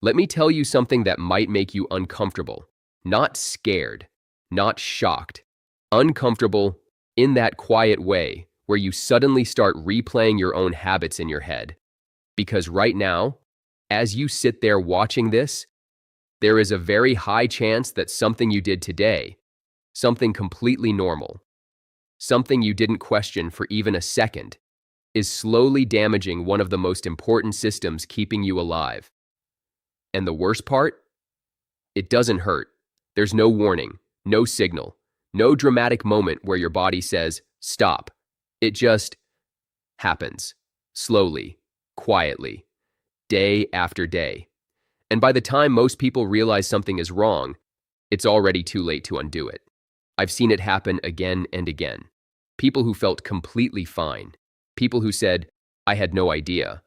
Let me tell you something that might make you uncomfortable. Not scared, not shocked. Uncomfortable in that quiet way where you suddenly start replaying your own habits in your head. Because right now, as you sit there watching this, there is a very high chance that something you did today, something completely normal, something you didn't question for even a second, is slowly damaging one of the most important systems keeping you alive. And the worst part? It doesn't hurt. There's no warning, no signal, no dramatic moment where your body says, stop. It just happens, slowly, quietly, day after day. And by the time most people realize something is wrong, it's already too late to undo it. I've seen it happen again and again. People who felt completely fine. People who said, I had no idea.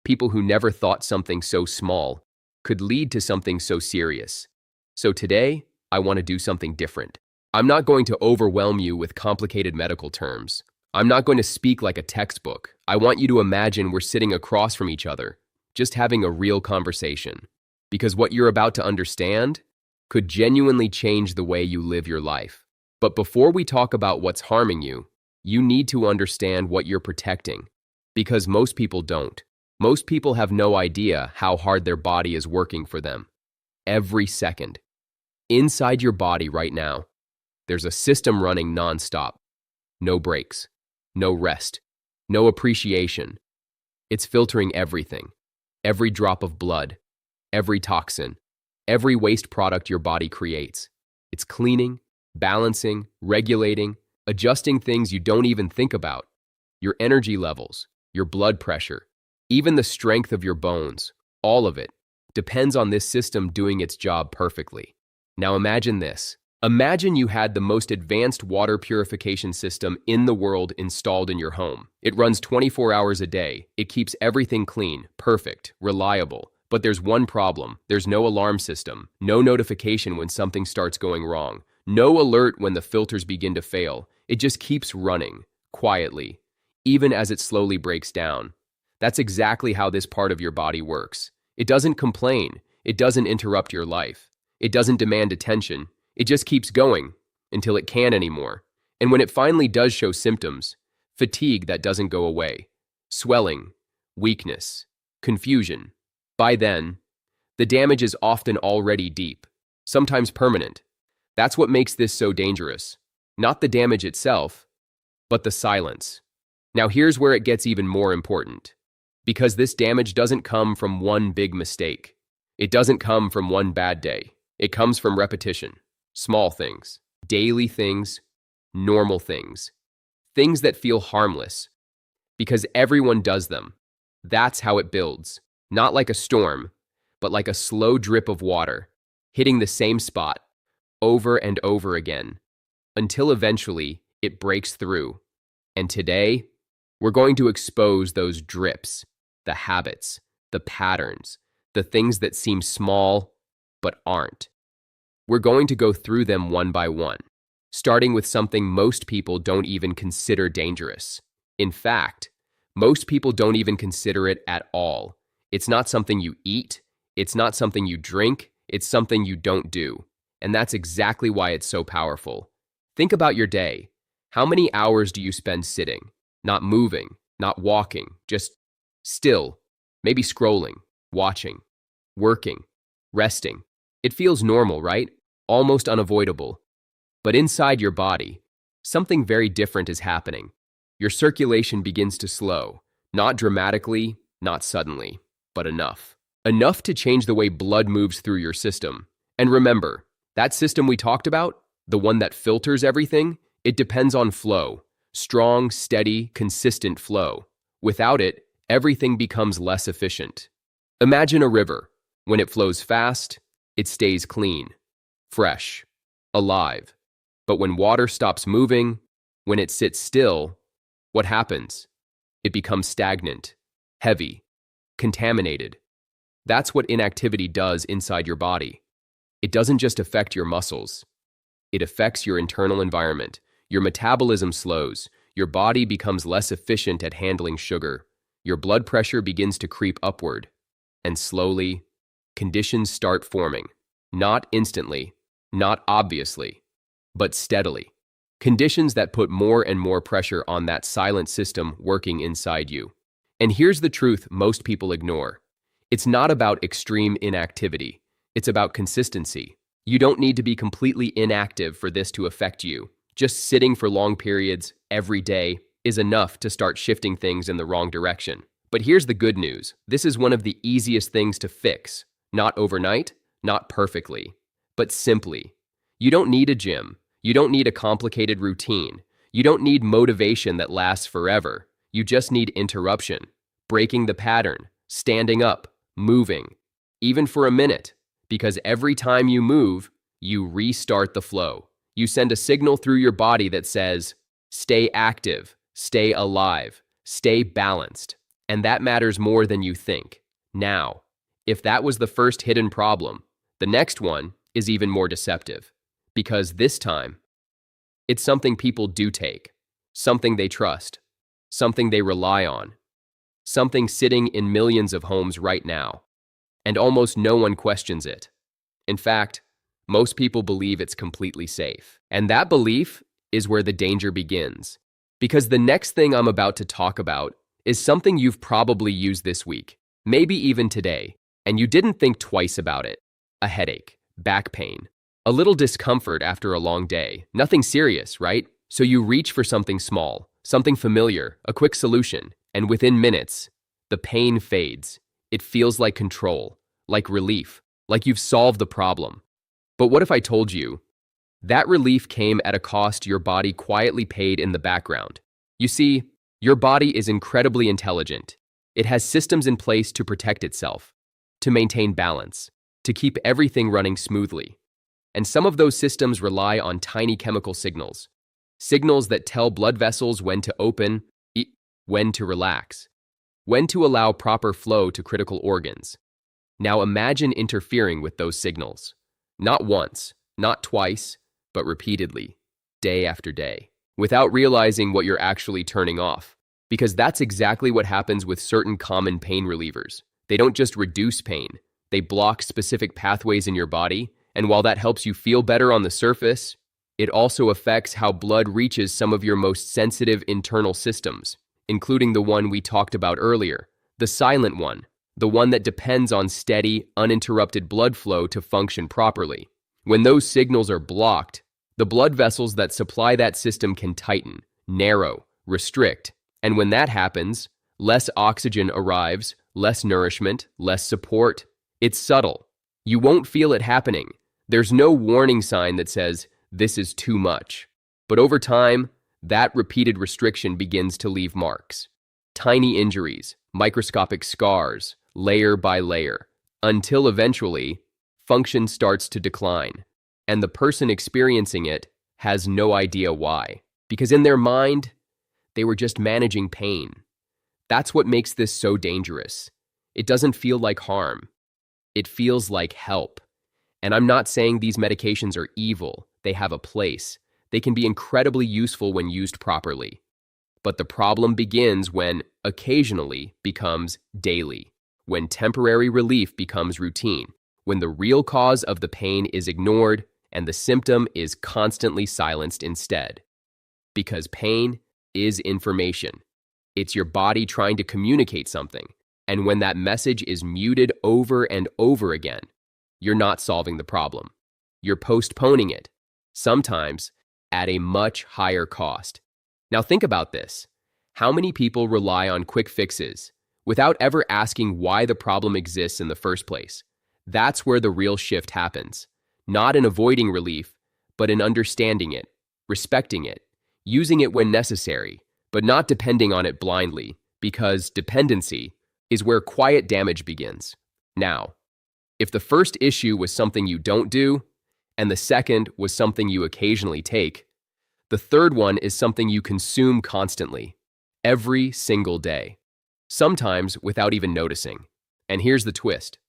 People who never thought something so small could lead to something so serious. So today, I want to do something different. I'm not going to overwhelm you with complicated medical terms. I'm not going to speak like a textbook. I want you to imagine we're sitting across from each other, just having a real conversation. Because what you're about to understand could genuinely change the way you live your life. But before we talk about what's harming you, you need to understand what you're protecting. Because most people don't. Most people have no idea how hard their body is working for them. Every second. Inside your body right now, there's a system running nonstop. No breaks, no rest, no appreciation. It's filtering everything. Every drop of blood, every toxin, every waste product your body creates. It's cleaning, balancing, regulating, adjusting things you don't even think about. Your energy levels, your blood pressure, even the strength of your bones, all of it depends on this system doing its job perfectly. Now imagine this. Imagine you had the most advanced water purification system in the world installed in your home. It runs 24 hours a day. It keeps everything clean, perfect, reliable. But there's one problem. There's no alarm system, no notification when something starts going wrong, no alert when the filters begin to fail. It just keeps running, quietly, even as it slowly breaks down. That's exactly how this part of your body works. It doesn't complain. It doesn't interrupt your life. It doesn't demand attention. It just keeps going until it can't anymore. And when it finally does show symptoms, fatigue that doesn't go away, swelling, weakness, confusion, by then, the damage is often already deep, sometimes permanent. That's what makes this so dangerous. Not the damage itself, but the silence. Now here's where it gets even more important. Because this damage doesn't come from one big mistake. It doesn't come from one bad day. It comes from repetition. Small things, daily things, normal things. Things that feel harmless. Because everyone does them. That's how it builds. Not like a storm, but like a slow drip of water, hitting the same spot, over and over again, until eventually it breaks through. And today, we're going to expose those drips, the habits, the patterns, the things that seem small, but aren't. We're going to go through them one by one, starting with something most people don't even consider dangerous. In fact, most people don't even consider it at all. It's not something you eat, it's not something you drink, it's something you don't do. And that's exactly why it's so powerful. Think about your day. How many hours do you spend sitting? Not moving, not walking, just still, maybe scrolling, watching, working, resting. It feels normal, right? Almost unavoidable. But inside your body, something very different is happening. Your circulation begins to slow, not dramatically, not suddenly, but enough. Enough to change the way blood moves through your system. And remember, that system we talked about, the one that filters everything, it depends on flow. Strong, steady, consistent flow. Without it, everything becomes less efficient. Imagine a river. When it flows fast, it stays clean, fresh, alive. But when water stops moving, when it sits still, what happens? It becomes stagnant, heavy, contaminated. That's what inactivity does inside your body. It doesn't just affect your muscles. It affects your internal environment. Your metabolism slows. Your body becomes less efficient at handling sugar. Your blood pressure begins to creep upward. And slowly, conditions start forming. Not instantly, not obviously, but steadily. Conditions that put more and more pressure on that silent system working inside you. And here's the truth most people ignore. It's not about extreme inactivity. It's about consistency. You don't need to be completely inactive for this to affect you. Just sitting for long periods every day is enough to start shifting things in the wrong direction. But here's the good news. This is one of the easiest things to fix. Not overnight, not perfectly, but simply. You don't need a gym. You don't need a complicated routine. You don't need motivation that lasts forever. You just need interruption, breaking the pattern, standing up, moving, even for a minute. Because every time you move, you restart the flow. You send a signal through your body that says, stay active, stay alive, stay balanced. And that matters more than you think. Now, if that was the first hidden problem, the next one is even more deceptive. Because this time, it's something people do take, something they trust, something they rely on, something sitting in millions of homes right now. And almost no one questions it. In fact, most people believe it's completely safe. And that belief is where the danger begins. Because the next thing I'm about to talk about is something you've probably used this week, maybe even today, and you didn't think twice about it. A headache, back pain, a little discomfort after a long day. Nothing serious, right? So you reach for something small, something familiar, a quick solution, and within minutes, the pain fades. It feels like control, like relief, like you've solved the problem. But what if I told you that relief came at a cost your body quietly paid in the background? You see, your body is incredibly intelligent. It has systems in place to protect itself, to maintain balance, to keep everything running smoothly. And some of those systems rely on tiny chemical signals, signals that tell blood vessels when to open, when to relax, when to allow proper flow to critical organs. Now imagine interfering with those signals. Not once, not twice, but repeatedly, day after day, without realizing what you're actually turning off. Because that's exactly what happens with certain common pain relievers. They don't just reduce pain, they block specific pathways in your body, and while that helps you feel better on the surface, it also affects how blood reaches some of your most sensitive internal systems, including the one we talked about earlier, the silent one, the one that depends on steady, uninterrupted blood flow to function properly. When those signals are blocked, the blood vessels that supply that system can tighten, narrow, restrict, and when that happens, less oxygen arrives, less nourishment, less support. It's subtle. You won't feel it happening. There's no warning sign that says, this is too much. But over time, that repeated restriction begins to leave marks. Tiny injuries, microscopic scars, layer by layer, until eventually, function starts to decline. And the person experiencing it has no idea why. Because in their mind, they were just managing pain. That's what makes this so dangerous. It doesn't feel like harm. It feels like help. And I'm not saying these medications are evil. They have a place. They can be incredibly useful when used properly. But the problem begins when occasionally becomes daily, when temporary relief becomes routine, when the real cause of the pain is ignored and the symptom is constantly silenced instead. Because pain is information. It's your body trying to communicate something. And when that message is muted over and over again, you're not solving the problem. You're postponing it, sometimes at a much higher cost. Now think about this. How many people rely on quick fixes without ever asking why the problem exists in the first place? That's where the real shift happens. Not in avoiding relief, but in understanding it, respecting it, using it when necessary, but not depending on it blindly, because dependency is where quiet damage begins. Now, if the first issue was something you don't do, and the second was something you occasionally take, the third one is something you consume constantly, every single day, sometimes without even noticing. And here's the twist.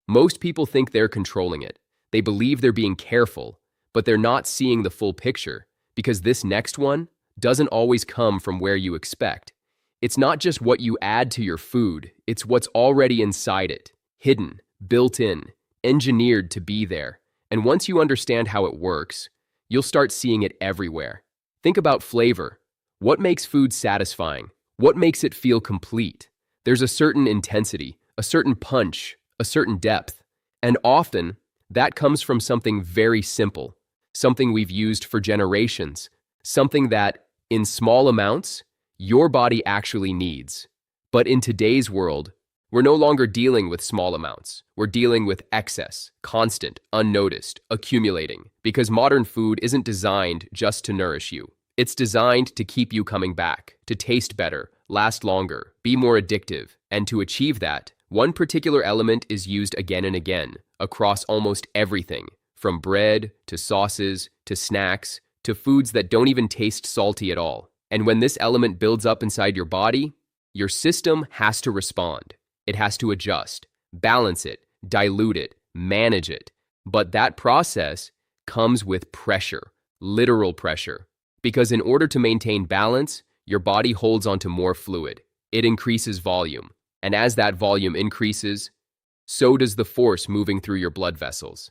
Most people think they're controlling it. They believe they're being careful, but they're not seeing the full picture, because this next one doesn't always come from where you expect. It's not just what you add to your food, it's what's already inside it, hidden, built in, engineered to be there. And once you understand how it works, you'll start seeing it everywhere. Think about flavor. What makes food satisfying? What makes it feel complete? There's a certain intensity, a certain punch, a certain depth. And often, that comes from something very simple, something we've used for generations, something that, in small amounts, your body actually needs. But in today's world, we're no longer dealing with small amounts. We're dealing with excess, constant, unnoticed, accumulating, because modern food isn't designed just to nourish you. It's designed to keep you coming back, to taste better, last longer, be more addictive, and to achieve that, one particular element is used again and again, across almost everything, from bread, to sauces, to snacks, to foods that don't even taste salty at all. And when this element builds up inside your body, your system has to respond. It has to adjust, balance it, dilute it, manage it. But that process comes with pressure, literal pressure. Because in order to maintain balance, your body holds onto more fluid. It increases volume. And as that volume increases, so does the force moving through your blood vessels.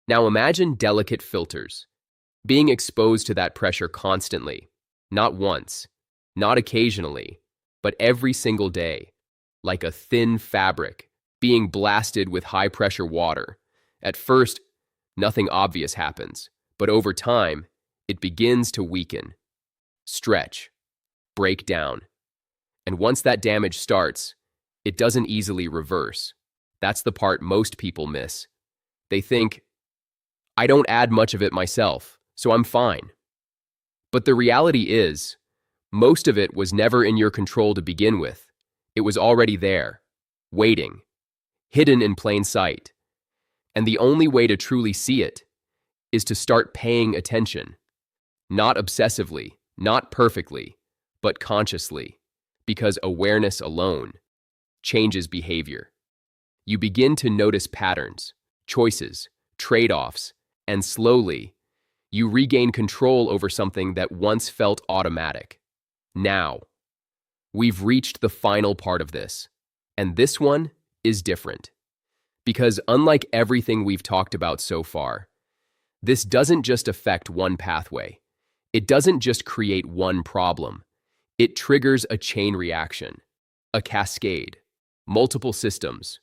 Now imagine delicate filters, being exposed to that pressure constantly, not once, not occasionally, but every single day, like a thin fabric, being blasted with high-pressure water. At first, nothing obvious happens, but over time, it begins to weaken, stretch, break down. And once that damage starts, it doesn't easily reverse. That's the part most people miss. They think, I don't add much of it myself, so I'm fine. But the reality is, most of it was never in your control to begin with. It was already there, waiting, hidden in plain sight. And the only way to truly see it is to start paying attention. Not obsessively, not perfectly, but consciously, because awareness alone changes behavior. You begin to notice patterns, choices, trade-offs, and slowly, you regain control over something that once felt automatic. Now, we've reached the final part of this, and this one is different. Because unlike everything we've talked about so far, this doesn't just affect one pathway. It doesn't just create one problem. It triggers a chain reaction, a cascade, multiple systems,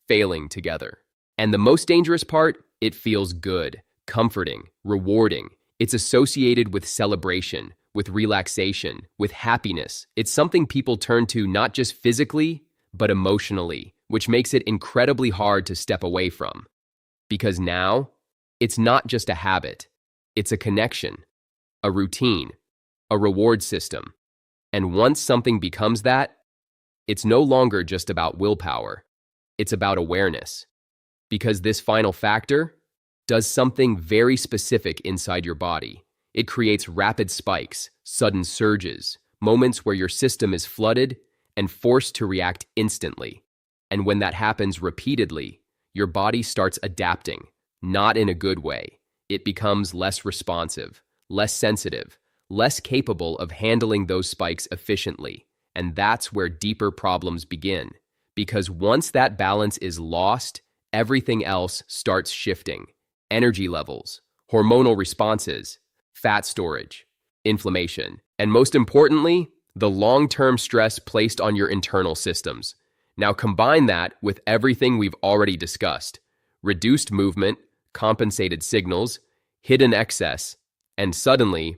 failing together. And the most dangerous part, it feels good, comforting, rewarding. It's associated with celebration, with relaxation, with happiness. It's something people turn to not just physically, but emotionally, which makes it incredibly hard to step away from. Because now, it's not just a habit. It's a connection, a routine, a reward system. And once something becomes that, it's no longer just about willpower. It's about awareness. Because this final factor does something very specific inside your body. It creates rapid spikes, sudden surges, moments where your system is flooded and forced to react instantly. And when that happens repeatedly, your body starts adapting, not in a good way. It becomes less responsive, less sensitive, less capable of handling those spikes efficiently. And that's where deeper problems begin. Because once that balance is lost, everything else starts shifting. Energy levels, hormonal responses, fat storage, inflammation, and most importantly, the long-term stress placed on your internal systems. Now combine that with everything we've already discussed: reduced movement, compensated signals, hidden excess, and suddenly,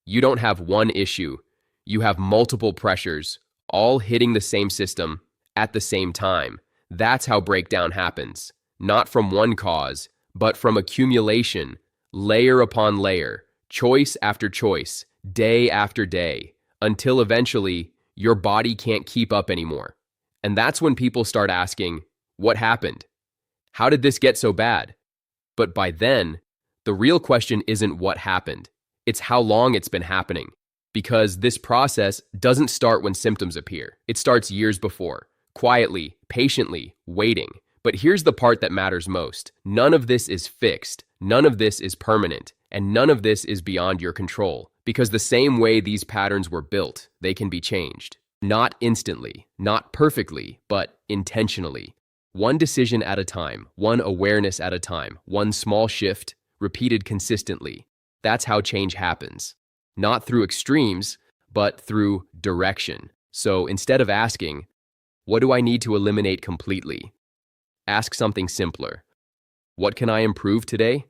you don't have one issue. You have multiple pressures, all hitting the same system at the same time. That's how breakdown happens. Not from one cause, but from accumulation, layer upon layer, choice after choice, day after day, until eventually your body can't keep up anymore. And that's when people start asking, what happened? How did this get so bad? But by then, the real question isn't what happened. It's how long it's been happening. Because this process doesn't start when symptoms appear. It starts years before, quietly, patiently, waiting. But here's the part that matters most. None of this is fixed. None of this is permanent. And none of this is beyond your control. Because the same way these patterns were built, they can be changed. Not instantly, not perfectly, but intentionally. One decision at a time, one awareness at a time, one small shift, repeated consistently. That's how change happens. Not through extremes, but through direction. So instead of asking, what do I need to eliminate completely? Ask something simpler. What can I improve today?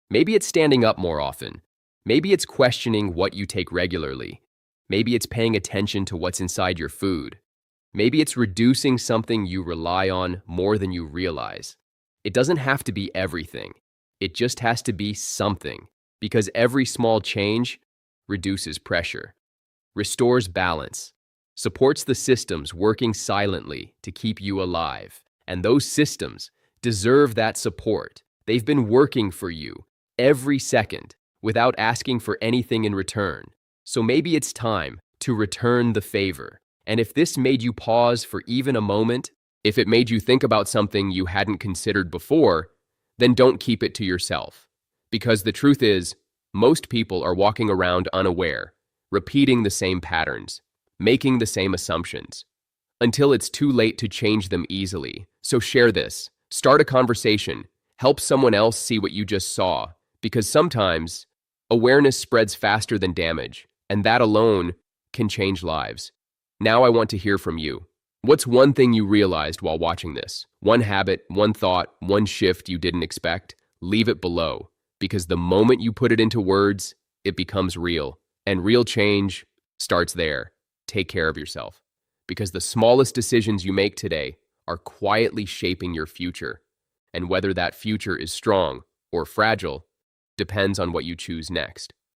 Maybe it's standing up more often. Maybe it's questioning what you take regularly. Maybe it's paying attention to what's inside your food. Maybe it's reducing something you rely on more than you realize. It doesn't have to be everything. It just has to be something, because every small change reduces pressure, restores balance, supports the systems working silently to keep you alive. And those systems deserve that support. They've been working for you every second without asking for anything in return. So maybe it's time to return the favor. And if this made you pause for even a moment, if it made you think about something you hadn't considered before, then don't keep it to yourself. Because the truth is, most people are walking around unaware, repeating the same patterns, making the same assumptions, until it's too late to change them easily. So share this, start a conversation, help someone else see what you just saw, because sometimes awareness spreads faster than damage, and that alone can change lives. Now I want to hear from you. What's one thing you realized while watching this? One habit, one thought, one shift you didn't expect? Leave it below, because the moment you put it into words, it becomes real. And real change starts there. Take care of yourself, because the smallest decisions you make today are quietly shaping your future. And whether that future is strong or fragile depends on what you choose next.